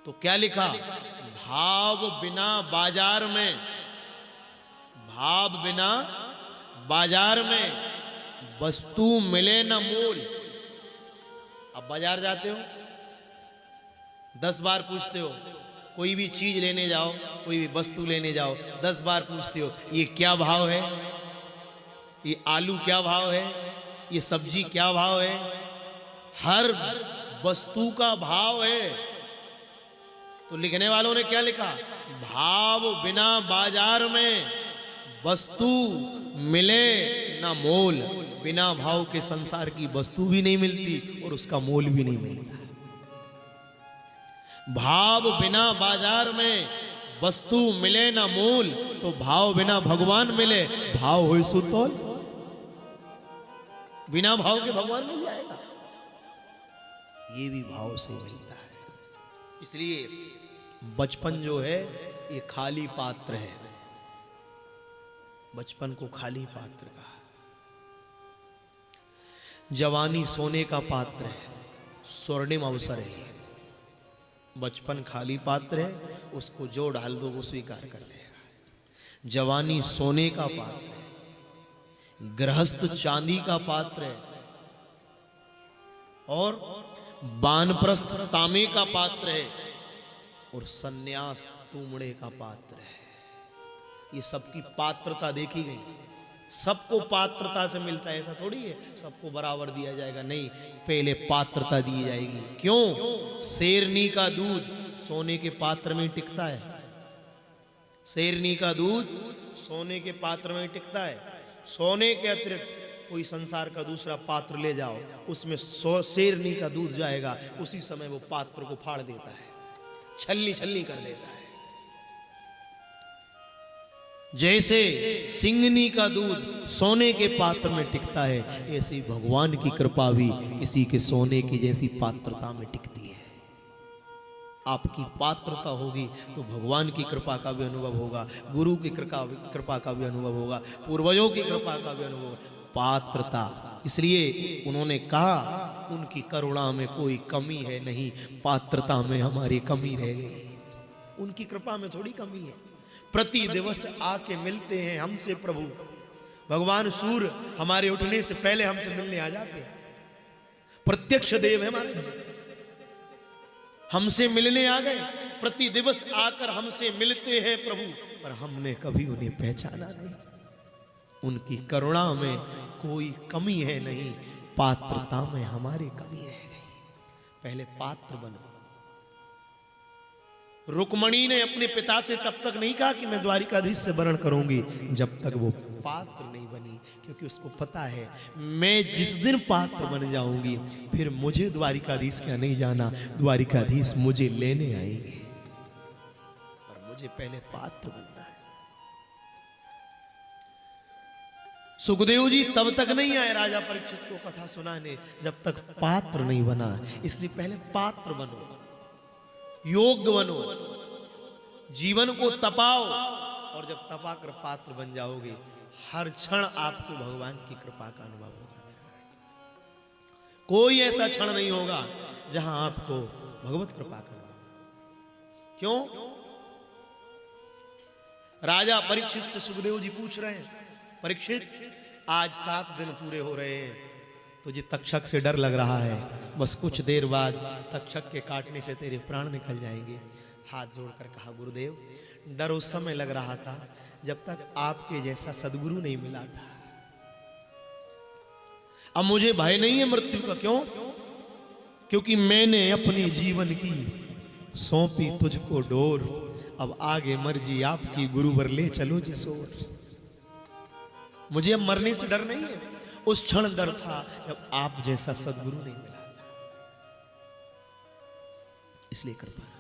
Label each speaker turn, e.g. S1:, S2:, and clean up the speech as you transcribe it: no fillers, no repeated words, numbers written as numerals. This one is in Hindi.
S1: तो क्या लिखा, भाव बिना बाजार में, भाव बिना बाजार में वस्तु मिले न मूल। अब बाजार जाते हो, 10 बार पूछते हो, कोई भी चीज लेने जाओ, कोई भी वस्तु लेने जाओ, 10 बार पूछते हो ये क्या भाव है, ये आलू क्या भाव है, ये सब्जी क्या भाव है। हर वस्तु का भाव है। तो लिखने वालों ने क्या लिखा, भाव बिना बाजार में वस्तु मिले ना मोल। बिना भाव के संसार की वस्तु भी नहीं मिलती और उसका मोल भी नहीं मिलता। भाव बिना बाजार में वस्तु मिले ना मोल, तो भाव बिना भगवान मिले, भाव हो सुतोल। बिना भाव के भगवान मिल जाएगा, ये भी भाव से मिलता है। इसलिए बचपन जो है ये खाली पात्र है, बचपन को खाली पात्र कहा। जवानी सोने का पात्र है, स्वर्णिम अवसर है। बचपन खाली पात्र है, उसको जो डाल दो वो स्वीकार कर लेगा। जवानी सोने का पात्र है, गृहस्थ चांदी का पात्र है, और वानप्रस्थ तांबे का पात्र है, और सन्यास तुमड़े का पात्र है। ये सबकी पात्रता देखी गई। सबको पात्रता से मिलता है ऐसा थोड़ी है सबको बराबर दिया जाएगा, नहीं, पहले पात्रता दी जाएगी। क्यों? शेरनी का दूध सोने के पात्र में टिकता है, शेरनी का दूध सोने के पात्र में टिकता है। सोने के अतिरिक्त कोई संसार का दूसरा पात्र ले जाओ, उसमें शेरनी का दूध जाएगा, उसी समय वो पात्र को फाड़ देता है, छलनी छलनी कर देता है। जैसे सिंगनी का दूध सोने के पात्र में टिकता है, ऐसी भगवान की कृपा भी किसी के सोने की जैसी पात्रता में टिकती है। आपकी पात्रता होगी तो भगवान की कृपा का भी अनुभव होगा, गुरु की कृपा का भी अनुभव होगा, पूर्वजों की कृपा का भी अनुभव होगा। पात्रता, इसलिए उन्होंने कहा उनकी करुणा में कोई कमी है नहीं, पात्रता में हमारी कमी रह गई। उनकी कृपा में थोड़ी कमी है। प्रति दिवस आके मिलते हैं हमसे प्रभु। भगवान सूर्य हमारे उठने से पहले हमसे मिलने आ जाते हैं, प्रत्यक्ष देव है हमारे, हमसे मिलने आ गए, प्रति दिवस आकर हमसे मिलते हैं प्रभु, पर हमने कभी उन्हें पहचाना नहीं। उनकी करुणा में कोई कमी है नहीं, पात्रता में हमारी कमी रह गई। पहले पात्र बनो। रुक्मणी ने अपने पिता से तब तक नहीं कहा कि मैं द्वारिकाधीश से वरण करूंगी, जब तक वो पात्र नहीं बनी, क्योंकि उसको पता है मैं जिस दिन पात्र बन जाऊंगी फिर मुझे द्वारिकाधीश क्या नहीं जाना, द्वारिकाधीश मुझे लेने आएंगे, पर मुझे पहले पात्र बनना है। सुखदेव जी तब तक नहीं आए राजा परीक्षित को कथा सुनाने जब तक पात्र नहीं बना। इसलिए पहले पात्र बनो, योग्य बनो, जीवन को तपाओ, और जब तपाकर पात्र बन जाओगे हर क्षण आपको भगवान की कृपा का अनुभव होगा। कोई ऐसा क्षण नहीं होगा जहां आपको भगवत कृपा का अनुभव। क्यों? राजा परीक्षित से सुखदेव जी पूछ रहे हैं, परीक्षित आज 7 दिन पूरे हो रहे हैं, तुझे तक्षक से डर लग रहा है, बस कुछ देर बाद तक्षक के काटने से तेरे प्राण निकल जाएंगे। हाथ जोड़कर कहा, गुरुदेव डर उस समय लग रहा था जब तक आपके जैसा सदगुरु नहीं मिला था, अब मुझे भय नहीं है मृत्यु का। क्यों? क्योंकि मैंने अपने जीवन की सौंपी तुझको डोर, अब आगे मर्जी आपकी, गुरुवर ले चलो जिसोर। मुझे अब मरने से डर नहीं है, उस क्षण डर था जब आप जैसा सदगुरु नहीं मिला था, इसलिए कृपा।